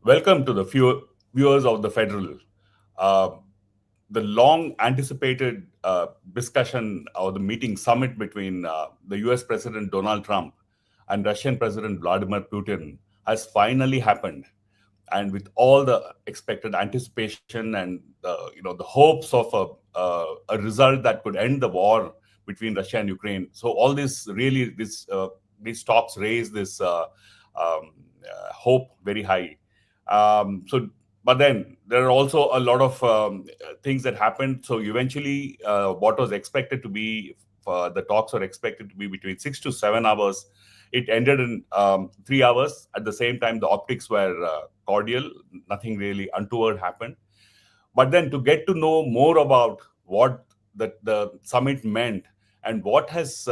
Welcome to the viewers of the Federal. Uh, the long anticipated discussion or the meeting summit between the US President Donald Trump and Russian President Vladimir Putin has finally happened. And with all the expected anticipation and the hopes of a result that could end the war between Russia and Ukraine, so all this really these talks raise this hope very high. So, but then there are also a lot of things that happened. So eventually, what was expected to be the talks were expected to be between 6 to 7 hours. It ended in 3 hours. At the same time, the optics were cordial. Nothing really untoward happened. But then to get to know more about what the summit meant and what has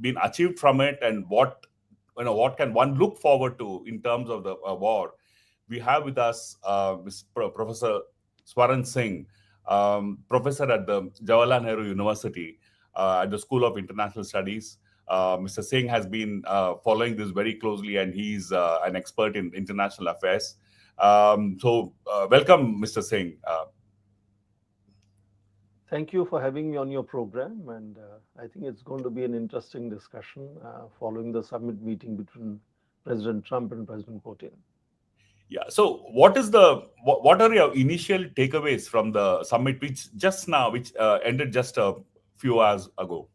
been achieved from it, and what can one look forward to in terms of the war, we have with us Professor Swaran Singh, professor at the Jawaharlal Nehru University at the School of International Studies. Mr. Singh has been following this very closely, and he's an expert in international affairs. Welcome, Mr. Singh. Thank you for having me on your program, and I think it's going to be an interesting discussion following the summit meeting between President Trump and President Putin. Yeah. So, what are your initial takeaways from the summit, which ended just a few hours ago?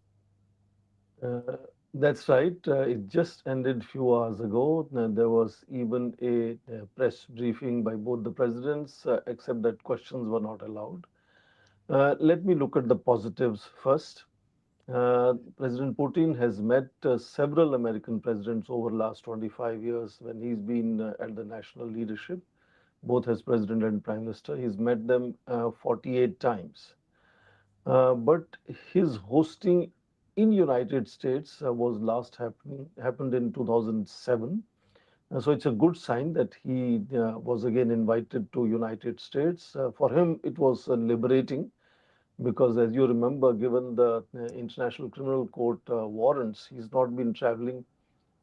Uh, that's right. It just ended few hours ago. There was even a press briefing by both the presidents, except that questions were not allowed. Let me look at the positives first. President Putin has met several American presidents over the last 25 years when he's been at the national leadership, both as president and prime minister. He's met them 48 times. But his hosting in United States was last happened in 2007. So it's a good sign that he was again invited to United States. For him, it was liberating because, as you remember, given the International Criminal Court warrants, he's not been traveling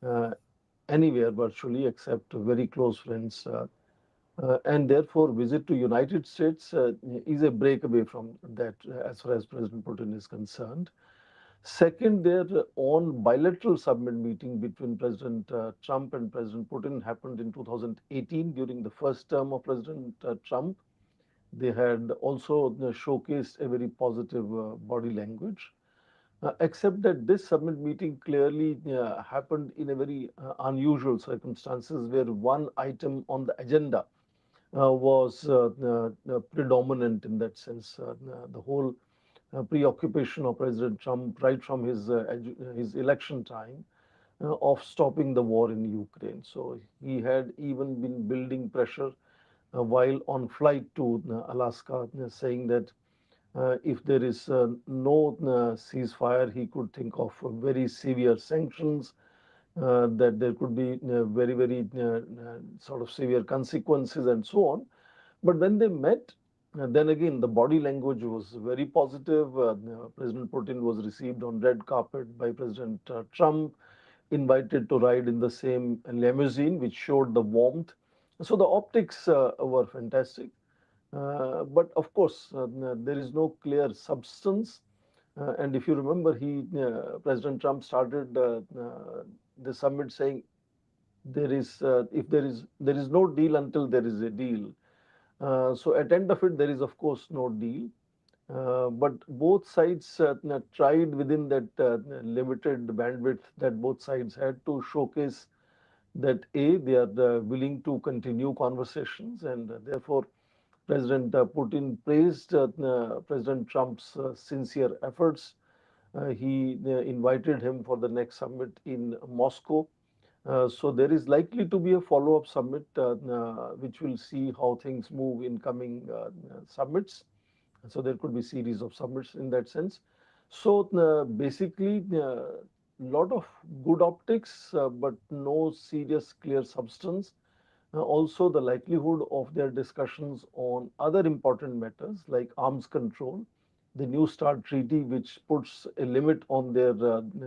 uh, anywhere virtually except very close friends. And therefore, visit to United States is a breakaway from that as far as President Putin is concerned. Second, their own bilateral summit meeting between President Trump and President Putin happened in 2018 during the first term of President Trump. They had also showcased a very positive body language. Except that this summit meeting clearly happened in a very unusual circumstances where one item on the agenda was predominant in that sense. The whole preoccupation of President Trump right from his election time of stopping the war in Ukraine. So he had even been building pressure while on flight to Alaska, saying that if there is no ceasefire, he could think of very severe sanctions, that there could be very sort of severe consequences and so on. But when they met, then again, the body language was very positive. President Putin was received on red carpet by President Trump, invited to ride in the same limousine, which showed the warmth. So the optics were fantastic. But of course, there is no clear substance. And if you remember, President Trump started the summit saying there is if there is no deal until there is a deal. So at end of it, there is of course no deal. But both sides tried within that limited bandwidth that both sides had to showcase that A, they are willing to continue conversations, and therefore President Putin praised President Trump's sincere efforts. He invited him for the next summit in Moscow. So there is likely to be a follow-up summit, which will see how things move in coming summits. So there could be series of summits in that sense. So basically, a lot of good optics, but no serious clear substance. Also, the likelihood of their discussions on other important matters like arms control, the New START treaty, which puts a limit on their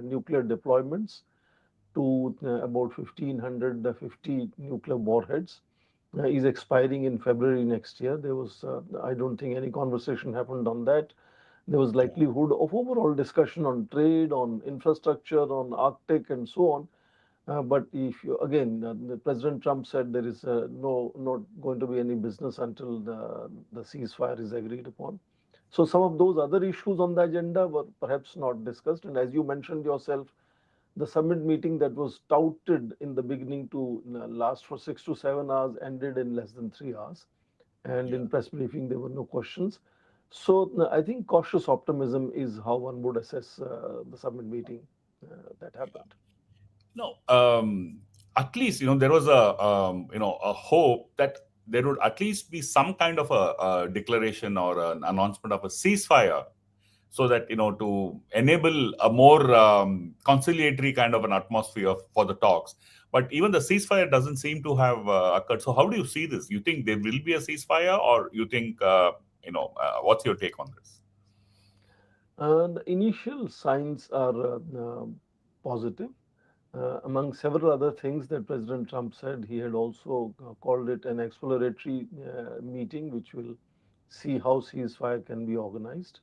nuclear deployments to about 1,550 nuclear warheads. is expiring in February next year. I don't think any conversation happened on that. There was Yeah, likelihood of overall discussion on trade, on infrastructure, on Arctic, and so on. But if you again, the President Trump said there is not going to be any business until the ceasefire is agreed upon. So some of those other issues on the agenda were perhaps not discussed. And as you mentioned yourself, the summit meeting that was touted in the beginning to last for 6 to 7 hours ended in less than 3 hours. And yeah. in press briefing, there were no questions. So I think cautious optimism is how one would assess the summit meeting that happened. No, at least there was a hope that there would at least be some kind of a declaration or an announcement of a ceasefire, so that to enable a more conciliatory kind of an atmosphere for the talks. But even the ceasefire doesn't seem to have occurred. So how do you see this? You think there will be a ceasefire, or you think what's your take on this? The initial signs are positive. Among several other things that President Trump said, he had also called it an exploratory meeting, which will see how ceasefire can be organized.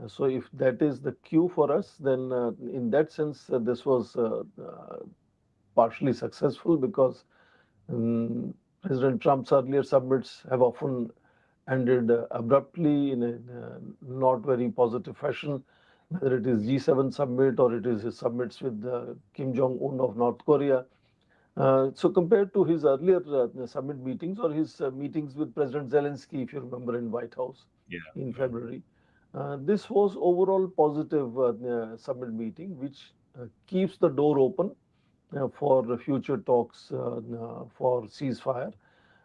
So, if that is the cue for us, then in that sense, this was partially successful because um, President Trump's earlier summits have often ended abruptly in a not very positive fashion, whether it is G7 summit or it is his summits with Kim Jong Un of North Korea. So compared to his earlier summit meetings or his meetings with President Zelensky, if you remember, in White House Yeah, in yeah. February, this was overall positive summit meeting, which keeps the door open for the future talks for ceasefire.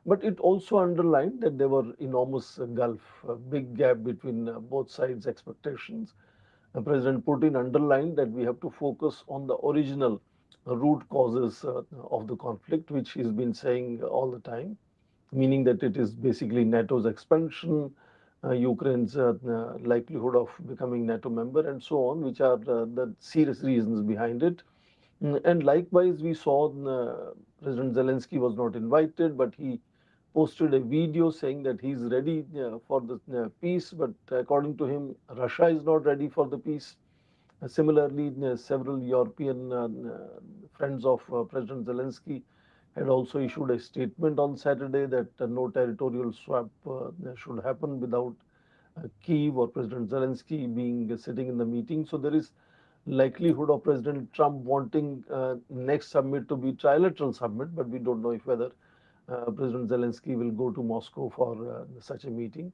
But it also underlined that there were enormous gulf, a big gap between both sides' expectations. President Putin underlined that we have to focus on the original root causes of the conflict, which he's been saying all the time, meaning that it is basically NATO's expansion, Ukraine's likelihood of becoming NATO member, and so on, which are the serious reasons behind it. And likewise, we saw President Zelensky was not invited, but he posted a video saying that he's ready for the peace. But according to him, Russia is not ready for the peace. Similarly, several European friends of President Zelensky had also issued a statement on Saturday that no territorial swap should happen without Kyiv or President Zelensky being sitting in the meeting. So there is likelihood of President Trump wanting next summit to be trilateral summit, but we don't know if whether President Zelensky will go to Moscow for such a meeting.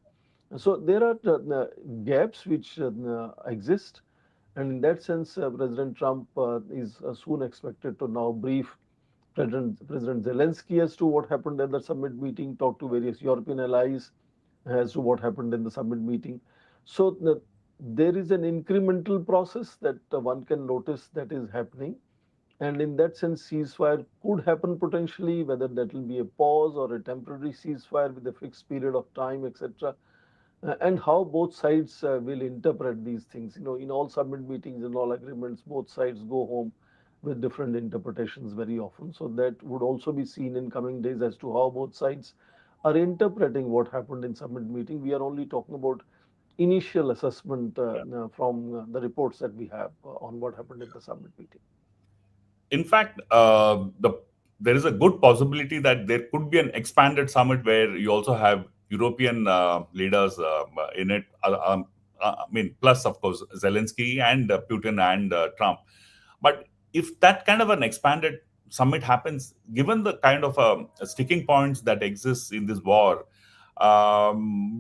So there are gaps which exist, and in that sense, President Trump is soon expected to now brief President Zelensky as to what happened at the summit meeting, talk to various European allies as to what happened in the summit meeting. So there is an incremental process that one can notice that is happening. And in that sense, ceasefire could happen potentially, whether that will be a pause or a temporary ceasefire with a fixed period of time, etc. And how both sides will interpret these things. In all summit meetings and all agreements, both sides go home with different interpretations very often. So that would also be seen in coming days as to how both sides are interpreting what happened in summit meeting. We are only talking about initial assessment from the reports that we have on what happened in the summit meeting. In fact, there is a good possibility that there could be an expanded summit where you also have European leaders in it. I mean, plus of course Zelensky and Putin and Trump. But if that kind of an expanded summit happens, given the kind of sticking points that exists in this war,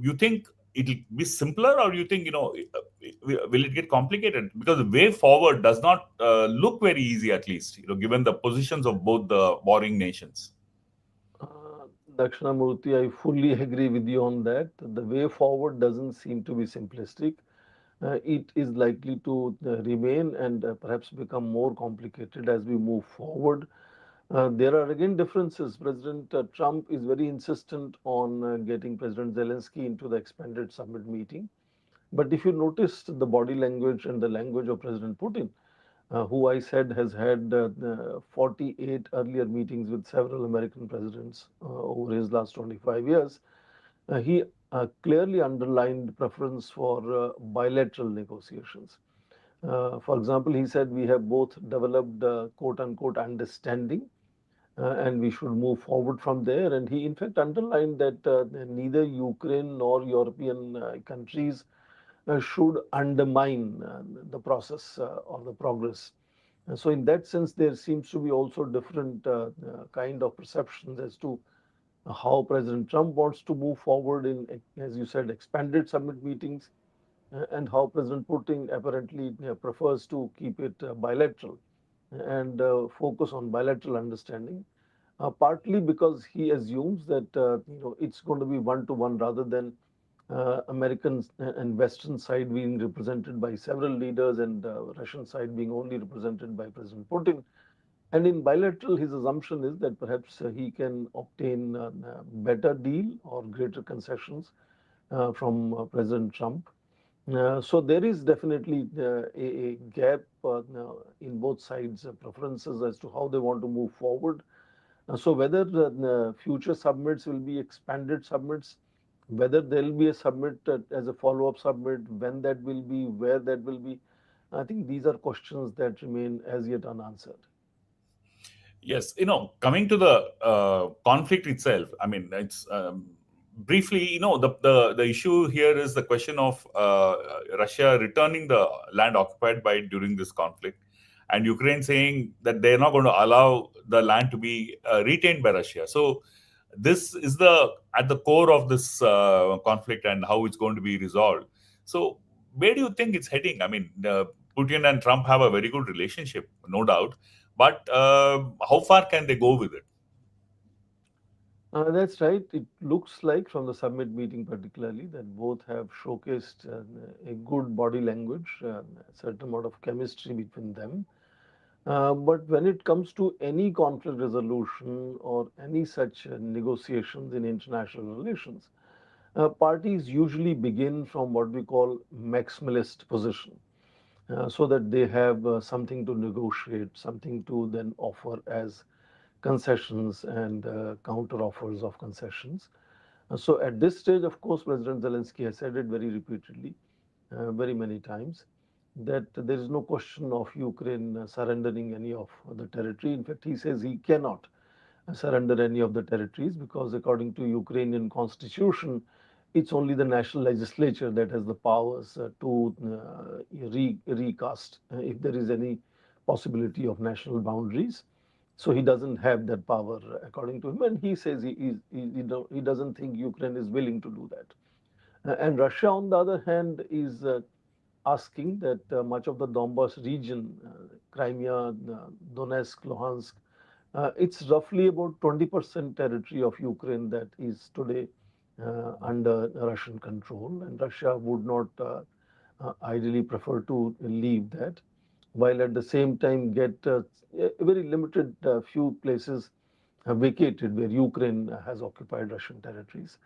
you think it'll be simpler, or you think will it get complicated? Because the way forward does not look very easy, at least given the positions of both the warring nations. Uh, Dakshina Murthy, I fully agree with you on that. The way forward doesn't seem to be simplistic. It is likely to remain and perhaps become more complicated as we move forward. There are again differences. President Trump is very insistent on getting President Zelensky into the expanded summit meeting. But if you noticed the body language and the language of President Putin, who I said has had 48 earlier meetings with several American presidents over his last 25 years, he clearly underlined preference for bilateral negotiations. For example, he said we have both developed quote unquote understanding and we should move forward from there. And he, in fact, underlined that neither Ukraine nor European countries should undermine the process or the progress. So, in that sense, there seems to be also different kind of perceptions as to how President Trump wants to move forward in, as you said, expanded summit meetings, and how President Putin apparently prefers to keep it bilateral and focus on bilateral understanding. Partly because he assumes that it's going to be one to one rather than American and Western side being represented by several leaders and Russian side being only represented by President Putin. And in bilateral, his assumption is that perhaps he can obtain a better deal or greater concessions from President Trump. So there is definitely a gap in both sides' preferences as to how they want to move forward. So whether future summits will be expanded summits, whether there will be a summit as a follow-up summit, when that will be, where that will be, I think these are questions that remain as yet unanswered. Yes, coming to the conflict itself, I mean, it's briefly, the issue here is the question of Russia returning the land occupied by during this conflict, and Ukraine saying that they're not going to allow the land to be retained by Russia. So this is the at the core of this conflict and how it's going to be resolved. So where do you think it's heading? I mean, Putin and Trump have a very good relationship, no doubt, but how far can they go with it? That's right. It looks like from the summit meeting, particularly, that both have showcased a good body language, a certain amount of chemistry between them. But when it comes to any conflict resolution or any such negotiations in international relations, parties usually begin from what we call maximalist position, so that they have something to negotiate, something to then offer as concessions and counter offers of concessions. So at this stage, of course, President Zelensky has said it very repeatedly, very many times, that there is no question of Ukraine surrendering any of the territory. In fact, he says he cannot surrender any of the territories because, according to Ukrainian constitution, it's only the national legislature that has the powers to recast if there is any possibility of national boundaries. So he doesn't have that power, according to him, and he says he doesn't think Ukraine is willing to do that. And Russia, on the other hand, is asking that much of the Donbas region, Crimea, Donetsk, Luhansk, it's roughly about 20% territory of Ukraine that is today under Russian control, and Russia would not ideally prefer to leave that, while at the same time get a very limited few places vacated where Ukraine has occupied Russian territories.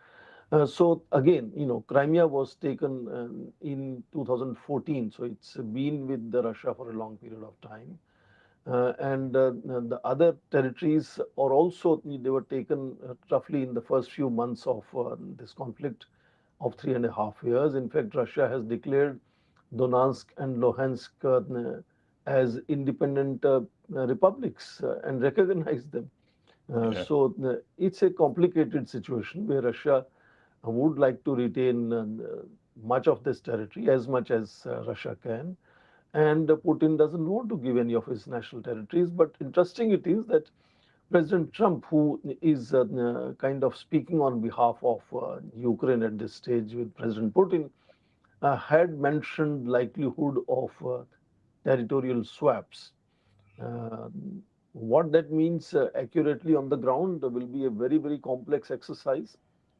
So again, Crimea was taken in 2014, so it's been with the Russia for a long period of time. And the other territories are also, they were taken roughly in the first few months of this conflict of 3.5 years. In fact, Russia has declared Donetsk and Luhansk as independent republics and recognized them. Yeah. So it's a complicated situation where Russia would like to retain much of this territory, as much as Russia can. And Putin doesn't want to give any of his national territories. But interesting it is that President Trump, who is kind of speaking on behalf of Ukraine at this stage with President Putin, had mentioned likelihood of territorial swaps. Uh, what that means accurately on the ground will be a very, very complex exercise.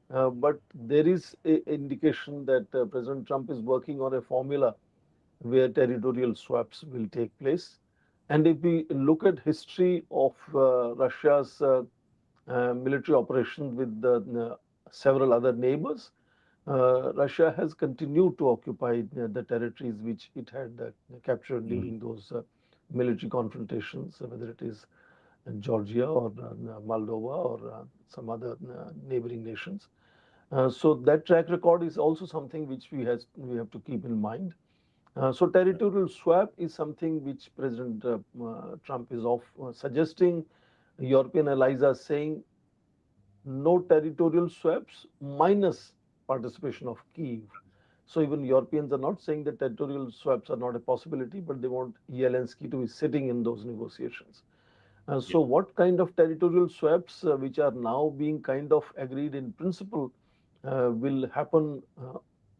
But there is an indication that President Trump is working on a formula where territorial swaps will take place. And if we look at history of Russia's military operations with several other neighbors, Russia has continued to occupy the territories which it had captured Mm. during those military confrontations, whether it is in Georgia or Moldova or some other neighboring nations. So that track record is also something which we have to keep in mind. So territorial swap is something which President Trump is suggesting. European allies are saying no territorial swaps minus participation of Kyiv. So even Europeans are not saying that territorial swaps are not a possibility, but they want Zelensky to be sitting in those negotiations. Yeah. So what kind of territorial swaps, which are now being kind of agreed in principle, will happen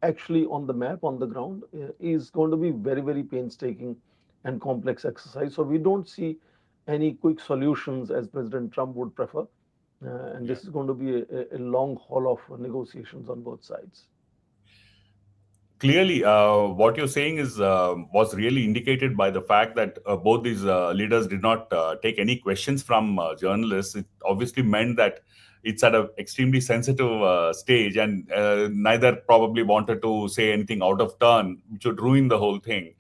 actually on the map, on the ground, is going to be very, very painstaking and complex exercise. So we don't see any quick solutions as President Trump would prefer. And Yeah. this is going to be a long haul of negotiations on both sides. Clearly, what you're saying is was really indicated by the fact that both these leaders did not take any questions from journalists. It obviously meant that it's at an extremely sensitive stage, and neither probably wanted to say anything out of turn, which would ruin the whole thing.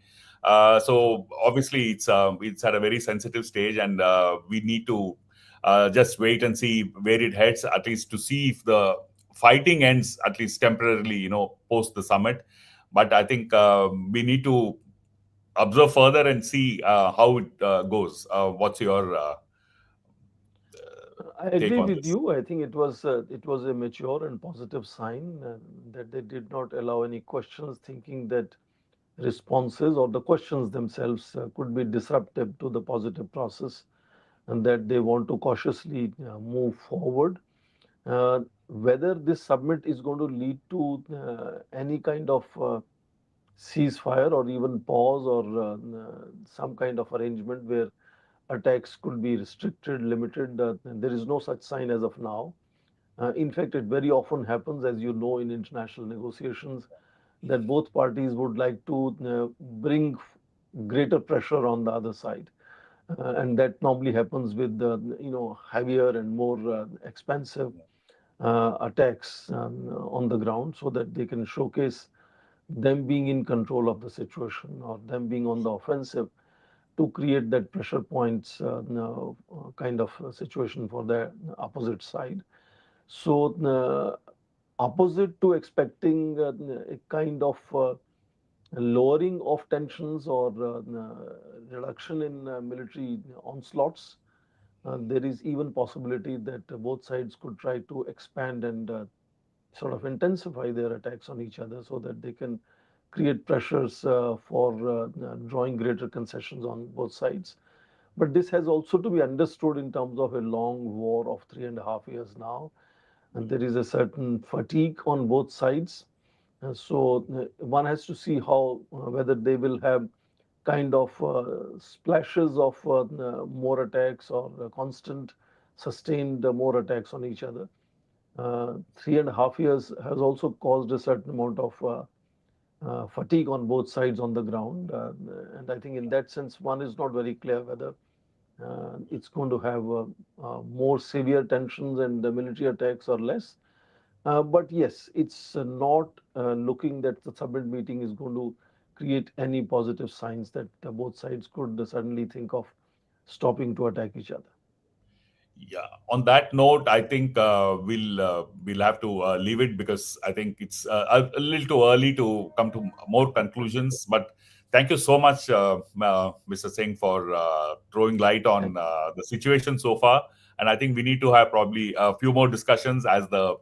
So obviously, it's at a very sensitive stage, and we need to just wait and see where it heads, at least to see if the fighting ends, at least temporarily, post the summit. But I think we need to observe further and see how it goes. What's your I take agree on with this? you. I think it was a mature and positive sign that they did not allow any questions, thinking that responses or the questions themselves could be disruptive to the positive process, and that they want to cautiously move forward. Whether this summit is going to lead to any kind of ceasefire or even pause or some kind of arrangement where attacks could be restricted, limited. There is no such sign as of now. In fact, it very often happens, as you know, in international negotiations, that both parties would like to bring greater pressure on the other side. And that normally happens with heavier and more expensive attacks on the ground, so that they can showcase them being in control of the situation or them being on the offensive to create that pressure points kind of situation for the opposite side. So, opposite to expecting a kind of lowering of tensions or reduction in military onslaughts, there is even possibility that both sides could try to expand and sort of intensify their attacks on each other so that they can create pressures for drawing greater concessions on both sides. But this has also to be understood in terms of a long war of 3.5 years now, and there is a certain fatigue on both sides. So one has to see how whether they will have kind of splashes of more attacks or constant sustained more attacks on each other. 3.5 years has also caused a certain amount of fatigue on both sides on the ground. And I think in that sense, one is not very clear whether it's going to have more severe tensions and military attacks or less. But yes, it's not looking that the summit meeting is going to create any positive signs that both sides could suddenly think of stopping to attack each other. Yeah. On that note, I think we'll have to leave it, because I think it's a little too early to come to more conclusions. But thank you so much, Mr. Singh, for throwing light on Thank you. the situation so far. And I think we need to have probably a few more discussions as the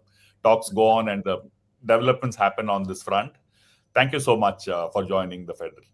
talks go on and the developments happen on this front. Thank you so much for joining the Federal.